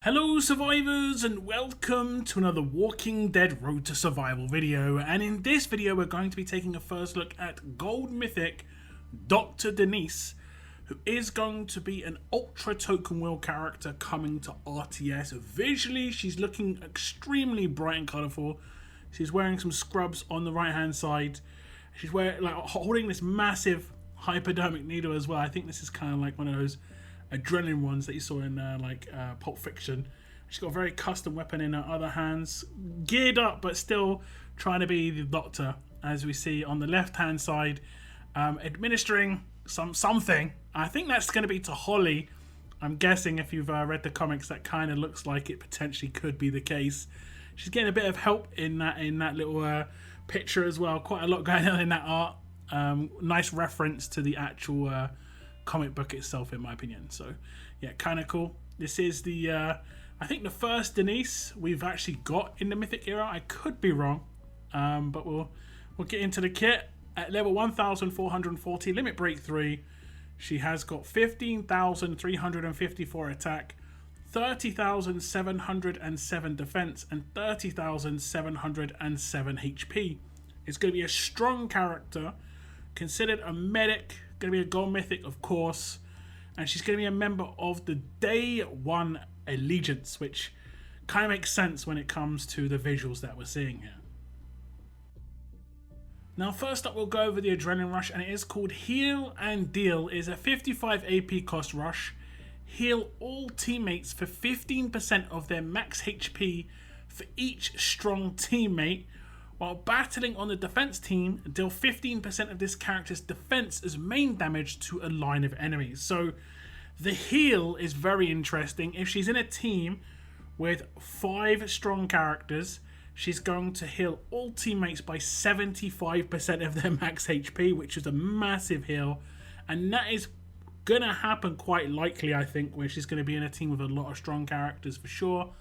Hello survivors and welcome to another Walking Dead Road to Survival video, and in this video we're going to be taking a first look at Gold Mythic Dr. Denise, who is going to be an Ultra Toke character coming to RTS. Visually she's looking extremely bright and colourful. She's wearing some scrubs on the right hand side. She's wearing, holding this massive hypodermic needle as well. I think this is kind of like one of those adrenaline ones that you saw in Pulp Fiction. She's got a very custom weapon in her other hands, geared up but still trying to be the doctor, as we see on the left hand side, administering something. I think that's going to be to Holly. I'm guessing if you've read the comics, that kind of looks like it potentially could be the case. She's getting a bit of help in that little picture as well. Quite a lot going on in that art. Nice reference to the actual comic book itself, in my opinion. So yeah, kind of cool. This is the I think the first Denise we've actually got in the Mythic era. I could be wrong, but we'll get into the kit. At level 1440, limit break 3, she has got 15,354 attack, 30,707 defense, and 30,707 HP. It's going to be a strong character, considered a medic, going to be a gold mythic of course, and she's going to be a member of the Day 1 Allegiance, which kind of makes sense when it comes to the visuals that we're seeing here. Now first up we'll go over the Adrenaline Rush, and it is called Heal and Deal. It is a 55 AP cost rush. Heal all teammates for 15% of their max HP for each strong teammate. While battling on the defense team, deal 15% of this character's defense as main damage to a line of enemies. So the heal is very interesting. If she's in a team with 5 strong characters, she's going to heal all teammates by 75% of their max HP, which is a massive heal. And that is going to happen quite likely, I think, where she's going to be in a team with a lot of strong characters for sure.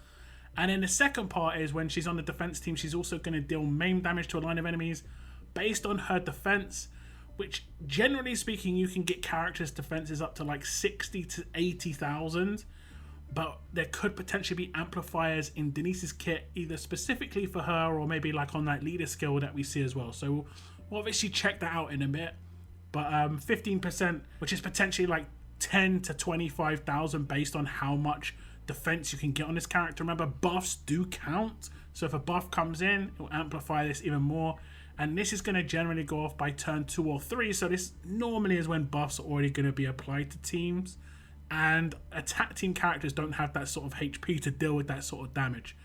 And then the second part is when she's on the defense team, she's also going to deal main damage to a line of enemies based on her defense, which generally speaking you can get characters' defenses up to like 60 to 80,000, but there could potentially be amplifiers in Denise's kit, either specifically for her or maybe like on that leader skill that we see as well. So we'll obviously check that out in a bit. But 15%, which is potentially like 10 to 25,000 based on how much defense you can get on this character. Remember, buffs do count, so if a buff comes in, it will amplify this even more, and this is going to generally go off by turn 2 or 3, so this normally is when buffs are already going to be applied to teams, and attack team characters don't have that sort of HP to deal with that sort of damage.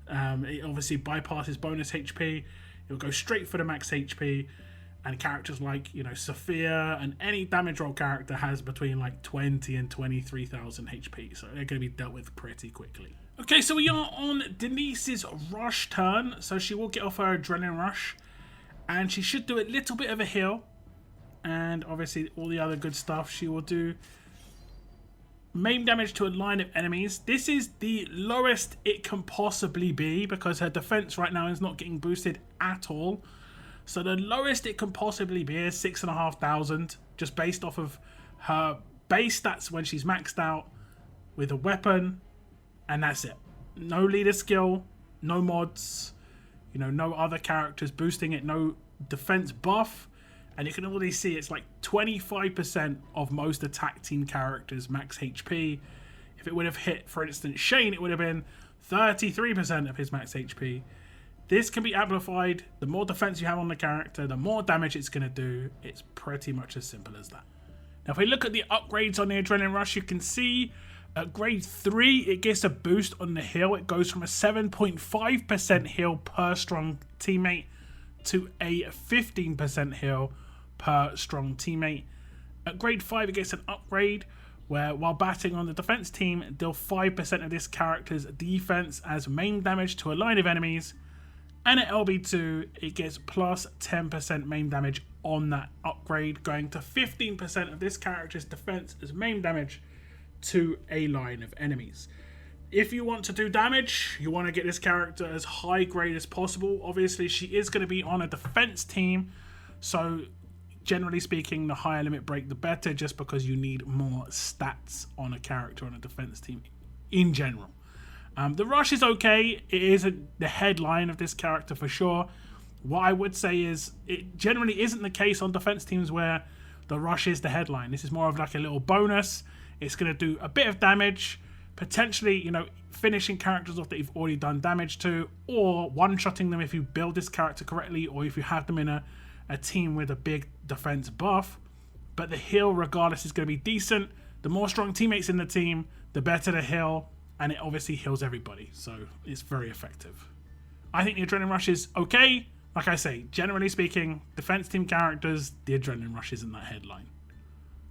It obviously bypasses bonus HP, it'll go straight for the max HP, and characters like, you know, Sophia and any damage roll character has between like 20 and 23,000 HP, so they're going to be dealt with pretty quickly. Okay, so we are on Denise's rush turn, so she will get off her Adrenaline Rush, and she should do a little bit of a heal, and obviously all the other good stuff. She will do main damage to a line of enemies. This is the lowest it can possibly be because her defense right now is not getting boosted at all. So the lowest it can possibly be is 6,500, just based off of her base stats when she's maxed out with a weapon, and that's it. No leader skill, no mods, you know, no other characters boosting it, no defense buff, and you can already see it's like 25% of most attack team characters max HP. If it would have hit, for instance, Shane, it would have been 33% of his max HP. This can be amplified. The more defense you have on the character, the more damage it's going to do. It's pretty much as simple as that. Now, if we look at the upgrades on the Adrenaline Rush, you can see at grade 3, it gets a boost on the heal. It goes from a 7.5% heal per strong teammate to a 15% heal per strong teammate. At grade 5, it gets an upgrade where, while battling on the defense team, deal 5% of this character's defense as main damage to a line of enemies. And at LB2, it gets plus 10% main damage on that upgrade, going to 15% of this character's defense as main damage to a line of enemies. If you want to do damage, you want to get this character as high grade as possible. Obviously, she is going to be on a defense team, so generally speaking, the higher limit break, the better, just because you need more stats on a character on a defense team in general. The rush is okay. It isn't the headline of this character for sure. What I would say is it generally isn't the case on defense teams where the rush is the headline. This is more of like a little bonus. It's going to do a bit of damage, potentially, finishing characters off that you've already done damage to, or one-shotting them if you build this character correctly, or if you have them in a team with a big defense buff. But the heal, regardless, is going to be decent. The more strong teammates in the team, the better the heal, and it obviously heals everybody, so it's very effective. I think the Adrenaline Rush is okay. Like I say, generally speaking, defense team characters, the Adrenaline Rush isn't that headline.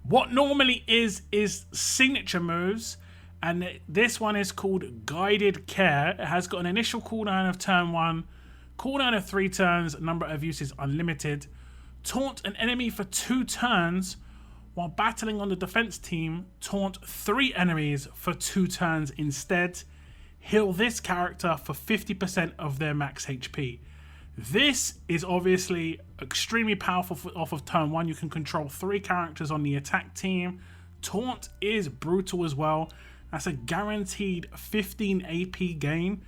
What normally is signature moves, and this one is called Guided Care. It has got an initial cooldown of turn 1, cooldown of 3 turns, number of uses unlimited. Taunt an enemy for 2 turns, while battling on the defense team, taunt 3 enemies for 2 turns instead. Heal this character for 50% of their max HP. This is obviously extremely powerful off of turn 1. You can control 3 characters on the attack team. Taunt is brutal as well. That's a guaranteed 15 AP gain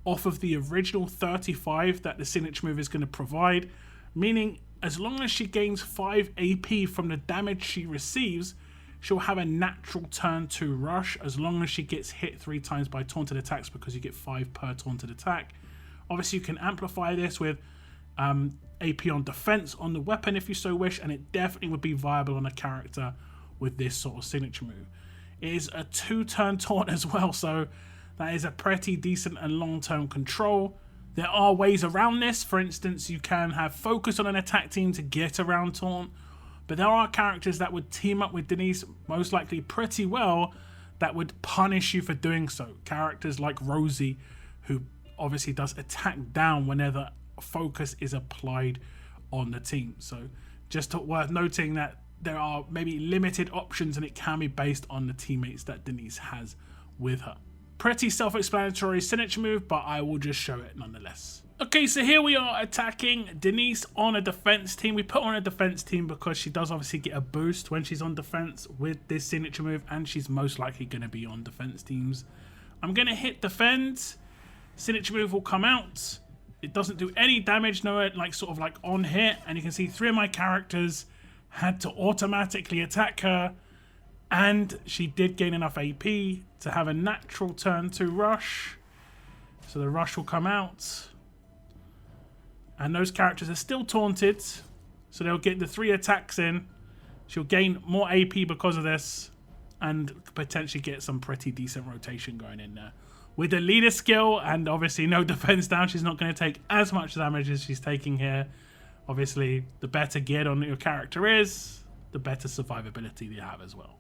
off of the original 35 that the signature move is going to provide, meaning as long as she gains 5 AP from the damage she receives, she'll have a natural turn 2 rush as long as she gets hit 3 times by taunted attacks, because you get 5 per taunted attack. Obviously, you can amplify this with AP on defense on the weapon if you so wish, and it definitely would be viable on a character with this sort of signature move. It is a 2-turn taunt as well, so that is a pretty decent and long-term control. There are ways around this. For instance, you can have focus on an attack team to get around taunt, but there are characters that would team up with Denise most likely pretty well that would punish you for doing so. Characters like Rosie, who obviously does attack down whenever focus is applied on the team. So just worth noting that there are maybe limited options, and it can be based on the teammates that Denise has with her. Pretty self-explanatory signature move, but I will just show it nonetheless. Okay, so here we are attacking Denise on a defense team. We put her on a defense team because she does obviously get a boost when she's on defense with this signature move, and she's most likely going to be on defense teams. I'm going to hit defend. Signature move will come out. It doesn't do any damage, sort of on hit, and you can see 3 of my characters had to automatically attack her, and she did gain enough AP to have a natural turn 2 rush. So the rush will come out, and those characters are still taunted, so they'll get the 3 attacks in. She'll gain more AP because of this, and potentially get some pretty decent rotation going in there. With the leader skill and obviously no defense down, she's not going to take as much damage as she's taking here. Obviously, the better geared on your character is, the better survivability you have as well.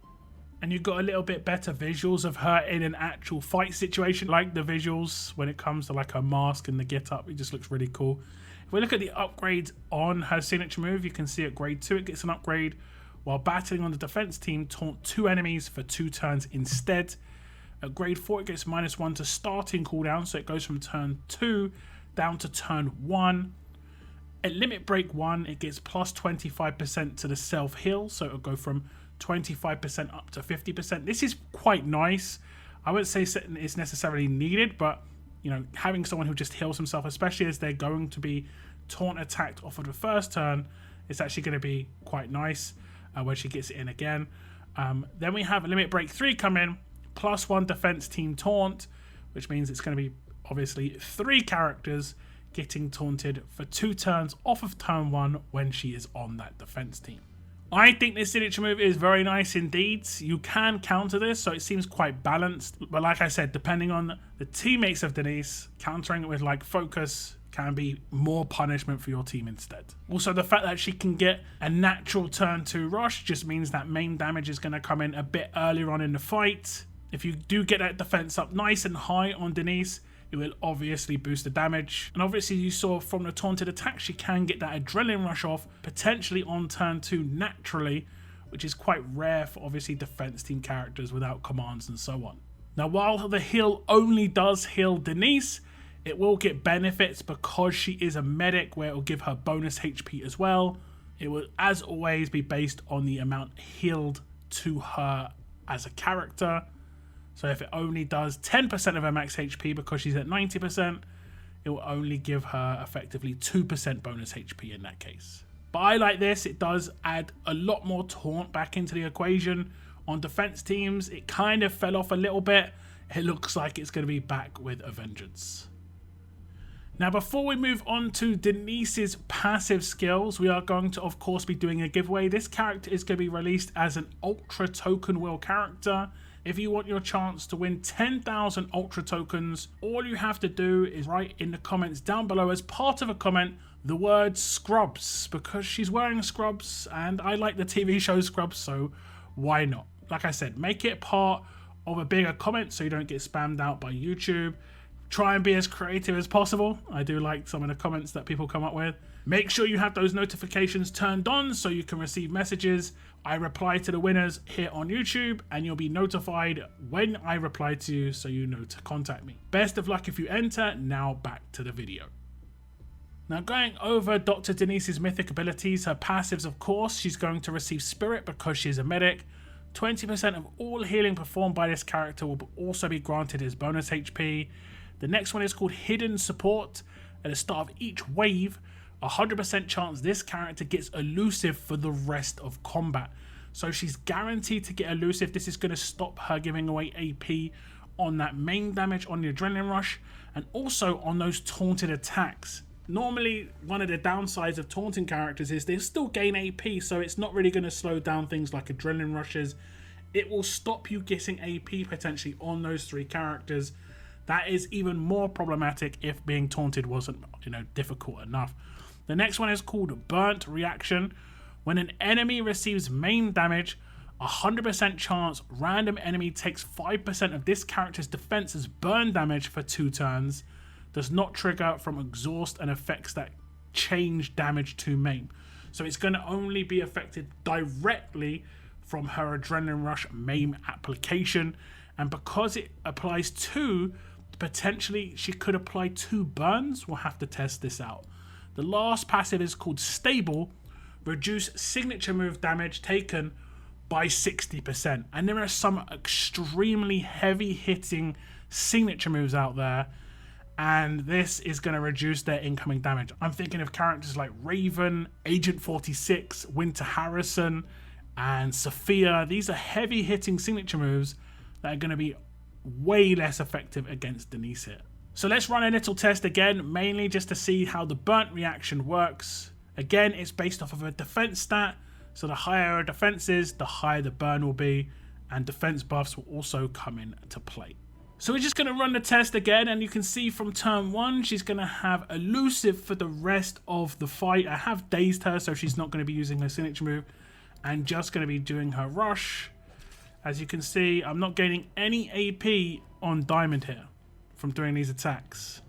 And you've got a little bit better visuals of her in an actual fight situation, like the visuals when it comes to her mask and the get up. It just looks really cool. If we look at the upgrades on her signature move, you can see at grade 2 it gets an upgrade. While battling on the defense team, taunt 2 enemies for 2 turns instead. At grade 4 it gets -1 to starting cooldown, so it goes from turn 2 down to turn 1. At limit break 1 it gets plus 25% to the self heal, so it'll go from 25% up to 50%. This is quite nice. I wouldn't say it's necessarily needed, but having someone who just heals himself, especially as they're going to be taunt attacked off of the first turn, it's actually going to be quite nice when she gets it in again. Then we have limit break 3 come in, +1 defense team taunt, which means it's going to be obviously 3 characters getting taunted for 2 turns off of turn 1 when she is on that defense team. I think this signature move is very nice indeed. You can counter this, so it seems quite balanced. But like I said, depending on the teammates of Denise, countering it with focus can be more punishment for your team instead. Also, the fact that she can get a natural turn 2 rush just means that main damage is going to come in a bit earlier on in the fight. If you do get that defense up nice and high on Denise, it will obviously boost the damage. And obviously you saw from the taunted attack, she can get that adrenaline rush off, potentially on turn 2 naturally, which is quite rare for obviously defense team characters without commands and so on. Now, while the heal only does heal Denise, it will get benefits because she is a medic, where it will give her bonus HP as well. It will, as always, be based on the amount healed to her as a character. So if it only does 10% of her max HP because she's at 90%, it will only give her effectively 2% bonus HP in that case. But I like this. It does add a lot more taunt back into the equation. On defense teams, it kind of fell off a little bit. It looks like it's going to be back with a vengeance. Now, before we move on to Denise's passive skills, we are going to, of course, be doing a giveaway. This character is going to be released as an Ultra Token Wheel character. If you want your chance to win 10,000 Ultra Tokens, all you have to do is write in the comments down below as part of a comment the word Scrubs, because she's wearing Scrubs and I like the TV show Scrubs, so why not? Like I said, make it part of a bigger comment so you don't get spammed out by YouTube. Try and be as creative as possible. I do like some of the comments that people come up with. Make sure you have those notifications turned on so you can receive messages. I reply to the winners here on YouTube and you'll be notified when I reply to you so you know to contact me. Best of luck if you enter. Now back to the video. Now going over Dr. Denise's mythic abilities, her passives, of course, she's going to receive Spirit because she's a medic. 20% of all healing performed by this character will also be granted as bonus HP. The next one is called Hidden Support. At the start of each wave, 100% chance this character gets elusive for the rest of combat. So she's guaranteed to get elusive. This is going to stop her giving away AP on that main damage on the Adrenaline Rush and also on those taunted attacks. Normally, one of the downsides of taunting characters is they still gain AP, so it's not really going to slow down things like Adrenaline Rushes. It will stop you getting AP potentially on those three characters. That is even more problematic if being taunted wasn't, difficult enough. The next one is called Burnt Reaction. When an enemy receives main damage, 100% chance random enemy takes 5% of this character's defense as burn damage for 2 turns. Does not trigger from exhaust and effects that change damage to maim. So it's going to only be affected directly from her Adrenaline Rush maim application. And because it applies 2, potentially she could apply 2 burns. We'll have to test this out. The last passive is called Stable. Reduce signature move damage taken by 60%. And there are some extremely heavy hitting signature moves out there. And this is going to reduce their incoming damage. I'm thinking of characters like Raven, Agent 46, Winter Harrison, and Sophia. These are heavy hitting signature moves that are going to be way less effective against Denise here. So let's run a little test again, mainly just to see how the burnt reaction works. Again, it's based off of a defense stat. So the higher her defense is, the higher the burn will be. And defense buffs will also come into play. So we're just going to run the test again, and you can see from turn 1, she's going to have elusive for the rest of the fight. I have dazed her, so she's not going to be using her signature move, and just going to be doing her rush. As you can see, I'm not gaining any AP on Diamond here from doing these attacks.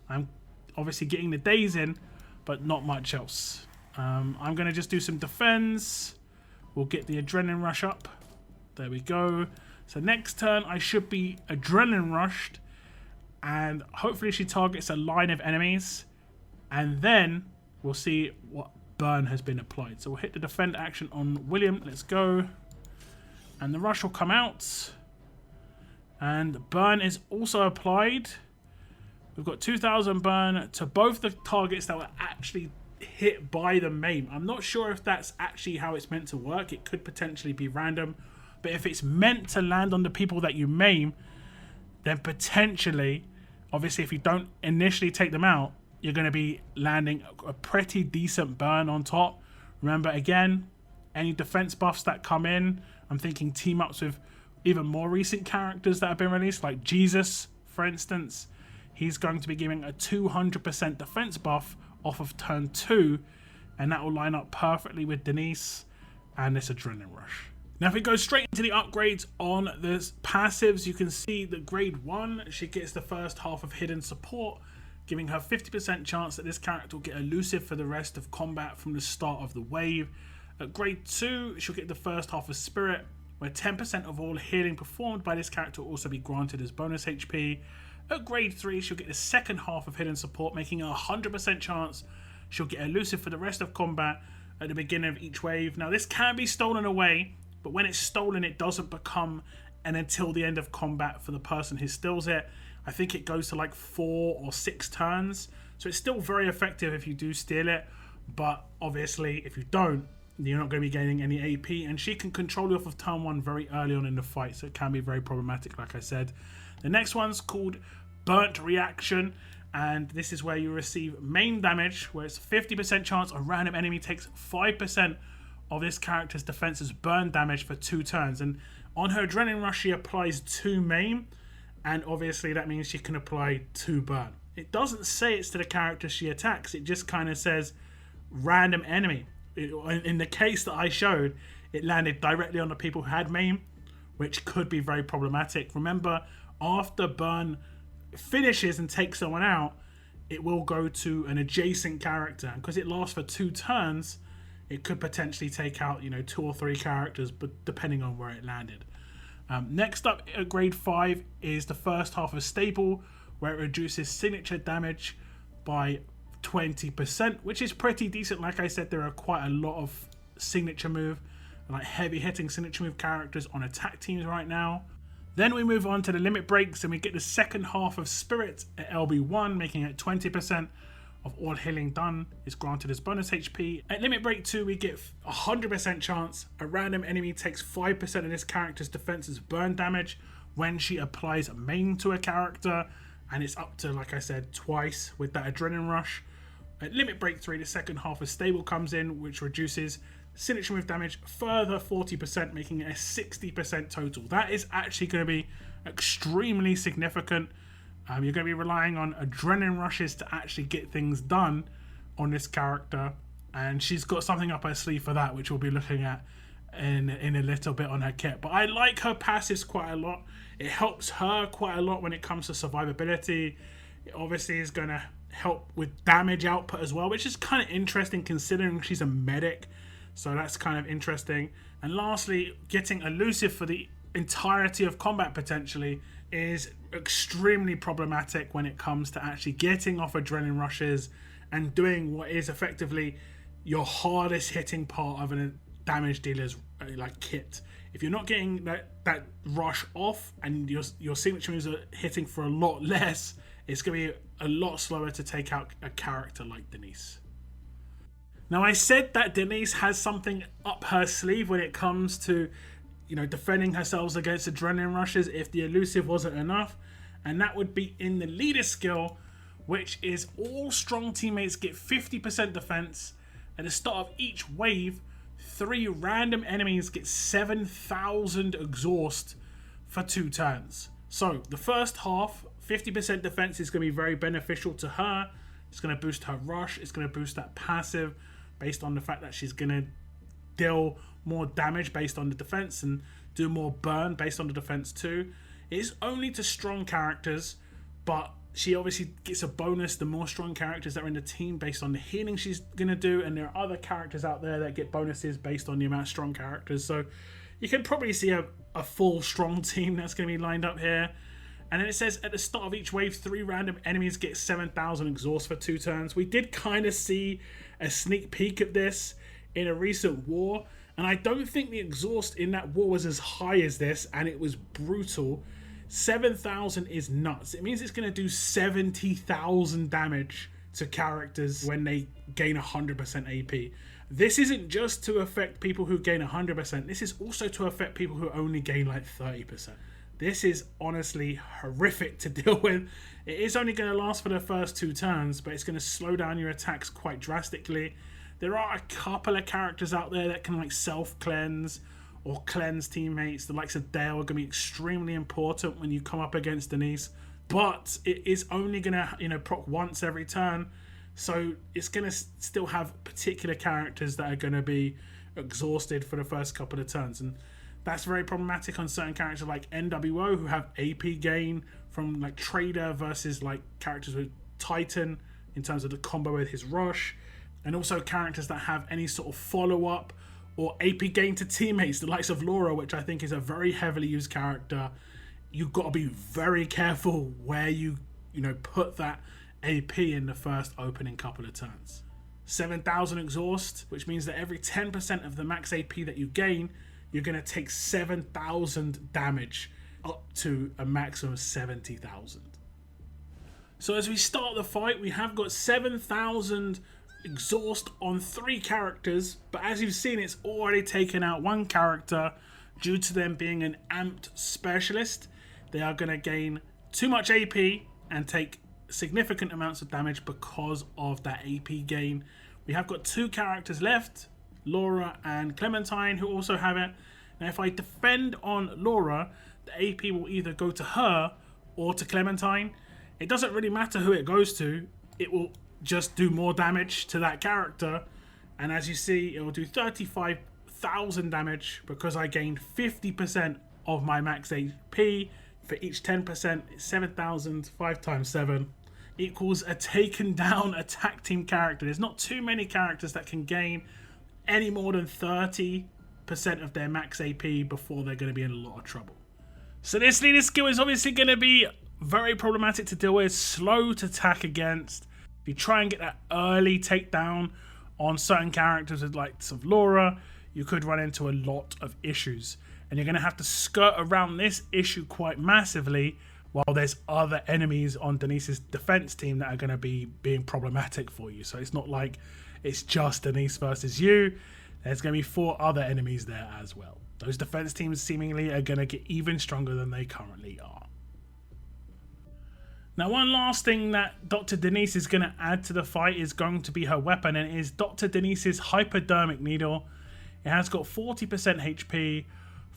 I'm obviously getting the daze in, but not much else. I'm going to just do some defense. We'll get the Adrenaline Rush up. There we go. So next turn, I should be Adrenaline Rushed, and hopefully she targets a line of enemies, and then we'll see what burn has been applied. So we'll hit the defend action on William. Let's go. And the rush will come out, and burn is also applied. We've got 2,000 burn to both the targets that were actually hit by the maim. I'm not sure if that's actually how it's meant to work. It could potentially be random. But if it's meant to land on the people that you maim, then potentially, obviously if you don't initially take them out, you're going to be landing a pretty decent burn on top. Remember, again, any defense buffs that come in, I'm thinking team ups with even more recent characters that have been released, like Jesus, for instance. He's going to be giving a 200% defense buff off of turn 2, and that will line up perfectly with Denise and this Adrenaline Rush. Now if we go straight into the upgrades on the passives, you can see that grade 1, she gets the first half of Hidden Support, giving her 50% chance that this character will get elusive for the rest of combat from the start of the wave. At grade 2, she'll get the first half of Spirit, where 10% of all healing performed by this character will also be granted as bonus HP. At grade 3, she'll get the second half of Hidden Support, making a 100% chance she'll get elusive for the rest of combat at the beginning of each wave. Now this can be stolen away, but when it's stolen, it doesn't become and until the end of combat for the person who steals it. I think it goes to like 4 or 6 turns, so it's still very effective if you do steal it, but obviously if you don't, you're not going to be gaining any AP, and she can control you off of turn 1 very early on in the fight, so it can be very problematic, like I said. The next one's called Burnt Reaction, and this is where you receive main damage, where it's 50% chance a random enemy takes 5% of this character's defense's burn damage for 2 turns, and on her Adrenaline Rush she applies 2 main, and obviously that means she can apply 2 burn. It doesn't say it's to the character she attacks, it just kind of says random enemy. In the case that I showed, it landed directly on the people who had main, which could be very problematic. Remember, after burn finishes and takes someone out, it will go to an adjacent character, and because it lasts for 2 turns, it could potentially take out 2 or 3 characters, but depending on where it landed. Next up at grade 5 is the first half of Stable, where it reduces signature damage by 20%, which is pretty decent. Like I said, there are quite a lot of signature move, like heavy hitting signature move characters on attack teams right now. Then we move on to the limit breaks, and we get the second half of Spirit at LB1, making it 20% of all healing done is granted as bonus HP. At limit break 2, we get 100% chance a random enemy takes 5% of this character's defense's burn damage when she applies main to a character, and it's up to, like I said, twice with that Adrenaline Rush. At limit break 3, the second half of Stable comes in, which reduces signature move damage further 40%, making it a 60% total. That is actually going to be extremely significant. You're going to be relying on Adrenaline Rushes to actually get things done on this character, and she's got something up her sleeve for that, which we'll be looking at in a little bit on her kit. But I like her passives quite a lot. It helps her quite a lot when it comes to survivability. It obviously is going to help with damage output as well, which is kind of interesting considering she's a medic, so that's kind of interesting. And lastly, getting elusive for the entirety of combat potentially is extremely problematic when it comes to actually getting off Adrenaline Rushes and doing what is effectively your hardest hitting part of a damage dealer's kit. If you're not getting that rush off and your signature moves are hitting for a lot less, it's going to be a lot slower to take out a character like Denise. Now, I said that Denise has something up her sleeve when it comes to defending herself against Adrenaline Rushes if the elusive wasn't enough, and that would be in the leader skill, which is all strong teammates get 50% defense. At the start of each wave, 3 random enemies get 7,000 exhaust for 2 turns. So the first half, 50% defense is going to be very beneficial to her. It's going to boost her rush, it's going to boost that passive based on the fact that she's going to deal more damage based on the defense and do more burn based on the defense too. It is only to strong characters, but she obviously gets a bonus the more strong characters that are in the team based on the healing she's going to do, and there are other characters out there that get bonuses based on the amount of strong characters. So you can probably see a full strong team that's going to be lined up here. And then it says at the start of each wave, 3 random enemies get 7,000 exhaust for 2 turns. We did kind of see a sneak peek at this in a recent war, and I don't think the exhaust in that war was as high as this, and it was brutal. 7,000 is nuts. It means it's going to do 70,000 damage to characters when they gain 100% AP. This isn't just to affect people who gain 100%. This is also to affect people who only gain like 30%. This is honestly horrific to deal with. It is only going to last for the first 2 turns, but it's going to slow down your attacks quite drastically. There are a couple of characters out there that can self-cleanse or cleanse teammates. The likes of Dale are going to be extremely important when you come up against Denise, but it is only going to proc once every turn, so it's going to still have particular characters that are going to be exhausted for the first couple of turns, and that's very problematic on certain characters like NWO, who have AP gain from Trader versus characters with Titan in terms of the combo with his rush, and also characters that have any sort of follow-up or AP gain to teammates, the likes of Laura, which I think is a very heavily used character. You've got to be very careful where you put that AP in the first opening couple of turns. 7,000 exhaust, which means that every 10% of the max AP that you gain, you're going to take 7,000 damage. up to a maximum of 70,000. So as we start the fight, we have got 7,000 exhaust on 3 characters, but as you've seen, it's already taken out 1 character due to them being an amped specialist. They are going to gain too much AP and take significant amounts of damage because of that AP gain. We have got 2 characters left, Laura and Clementine, who also have it. Now if I defend on Laura, the AP will either go to her or to Clementine. It doesn't really matter who it goes to, it will just do more damage to that character. And as you see, it will do 35,000 damage because I gained 50% of my max HP. For each 10%, it's 7,000. 5 times 7 equals a taken down attack team character. There's not too many characters that can gain any more than 30% of their max AP before they're going to be in a lot of trouble. So this leader skill is obviously going to be very problematic to deal with, slow to attack against. If you try and get that early takedown on certain characters with likes of Laura, you could run into a lot of issues. And you're going to have to skirt around this issue quite massively while there's other enemies on Denise's defense team that are going to be being problematic for you. So it's not like it's just Denise versus you. There's going to be 4 other enemies there as well. Those defense teams seemingly are going to get even stronger than they currently are. Now, one last thing that Dr. Denise is going to add to the fight is going to be her weapon, and it is Dr. Denise's hypodermic needle. It has got 40% HP,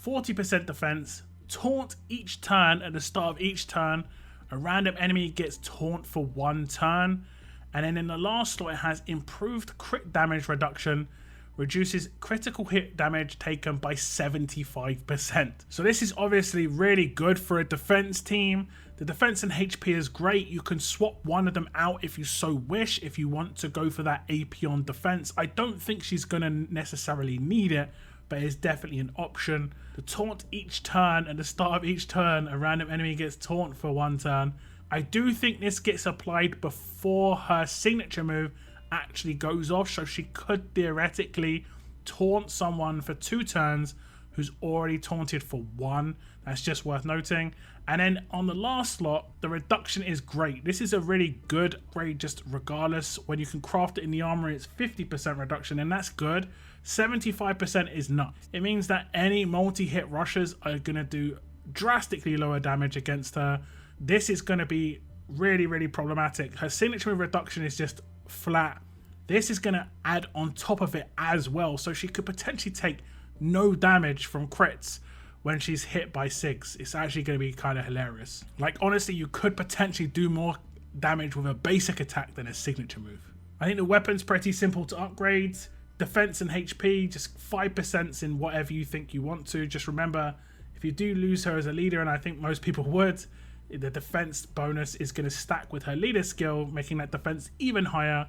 40% defense, taunt each turn. At the start of each turn, a random enemy gets taunt for 1 turn. And then in the last slot, it has improved crit damage reduction, reduces critical hit damage taken by 75%. So this is obviously really good for a defense team. The defense and HP is great. You can swap one of them out if you so wish, if you want to go for that AP on defense. I don't think she's going to necessarily need it, but it's definitely an option. The taunt each turn, at the start of each turn, a random enemy gets taunt for 1 turn. I do think this gets applied before her signature move actually goes off, so she could theoretically taunt someone for 2 turns who's already taunted for 1. That's just worth noting. And then on the last slot, the reduction is great. This is a really good upgrade just regardless. When you can craft it in the armor, it's 50% reduction, and that's good. 75% is nuts. It means that any multi-hit rushers are going to do drastically lower damage against her. This is going to be really, really problematic. Her signature move reduction is just flat. This is going to add on top of it as well, so she could potentially take no damage from crits when she's hit by SIGs. It's actually going to be kind of hilarious. Like, honestly, you could potentially do more damage with a basic attack than a signature move. I think the weapon's pretty simple to upgrade. Defense and HP, just 5% in whatever you think you want to. Just remember, if you do lose her as a leader, and I think most people would, the defense bonus is going to stack with her leader skill, making that defense even higher,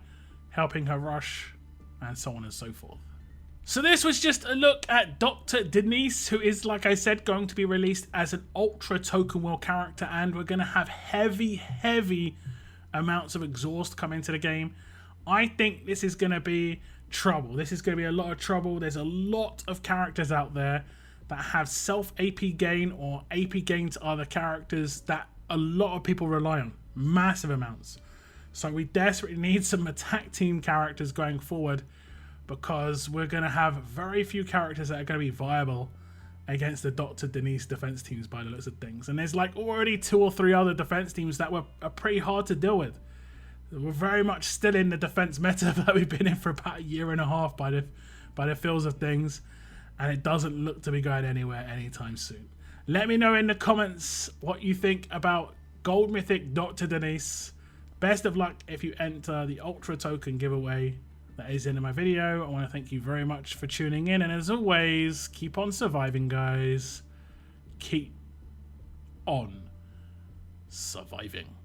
helping her rush, and so on and so forth. So this was just a look at Dr. Denise, who is, like I said, going to be released as an Ultra Token Wheel character, and we're going to have heavy amounts of exhaust come into the game. I think this is going to be trouble. This is going to be a lot of trouble. There's a lot of characters out there that have self AP gain or AP gain to other characters that a lot of people rely on. Massive amounts. So we desperately need some attack team characters going forward, because we're going to have very few characters that are going to be viable against the Dr. Denise defense teams by the looks of things. And there's like already 2 or 3 other defense teams that are pretty hard to deal with. We're very much still in the defense meta that we've been in for about a year and a half by the feels of things, and it doesn't look to be going anywhere anytime soon. Let me know in the comments what you think about Gold Mythic Dr. Denise. Best of luck if you enter the Ultra Token giveaway that is in my video. I want to thank you very much for tuning in, and as always, keep on surviving, guys. Keep on surviving.